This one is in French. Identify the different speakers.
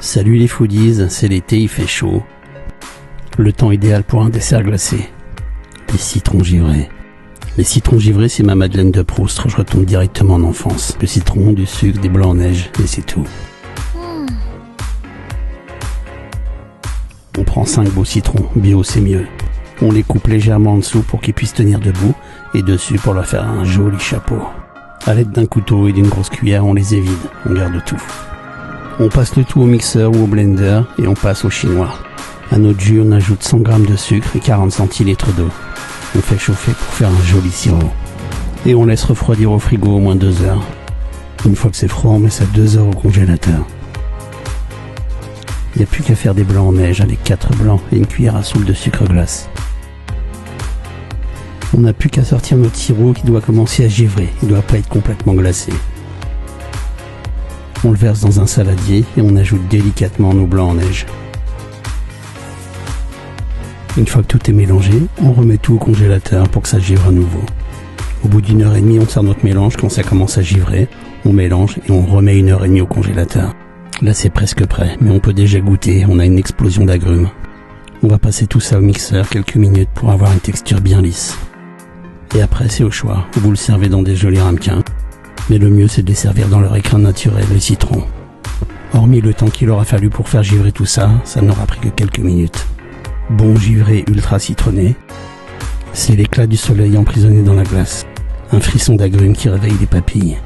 Speaker 1: Salut les foodies, c'est l'été, il fait chaud. Le temps idéal pour un dessert glacé. Les citrons givrés. Les citrons givrés, c'est ma Madeleine de Proust, je retombe directement en enfance. Le citron, du sucre, des blancs en neige, et c'est tout. On prend 5 beaux citrons, bio c'est mieux. On les coupe légèrement en dessous pour qu'ils puissent tenir debout, et dessus pour leur faire un joli chapeau. À l'aide d'un couteau et d'une grosse cuillère, on les évide, on garde tout. On passe le tout au mixeur ou au blender et on passe au chinois. À notre jus, on ajoute 100 g de sucre et 40 centilitres d'eau. On fait chauffer pour faire un joli sirop. Et on laisse refroidir au frigo au moins 2 heures. Une fois que c'est froid, on met ça 2 heures au congélateur. Il n'y a plus qu'à faire des blancs en neige avec 4 blancs et une cuillère à soupe de sucre glace. On n'a plus qu'à sortir notre sirop qui doit commencer à givrer, il ne doit pas être complètement glacé. On le verse dans un saladier et on ajoute délicatement nos blancs en neige. Une fois que tout est mélangé, on remet tout au congélateur pour que ça givre à nouveau. Au bout d'1 heure et demie, on sert notre mélange quand ça commence à givrer, on mélange et on remet 1 heure et demie au congélateur. Là c'est presque prêt, mais on peut déjà goûter, on a une explosion d'agrumes. On va passer tout ça au mixeur quelques minutes pour avoir une texture bien lisse. Et après c'est au choix, vous le servez dans des jolis ramequins. Mais le mieux c'est de les servir dans leur écrin naturel, les citrons. Hormis le temps qu'il aura fallu pour faire givrer tout ça, ça n'aura pris que quelques minutes. Bon givré ultra citronné, c'est l'éclat du soleil emprisonné dans la glace. Un frisson d'agrumes qui réveille les papilles.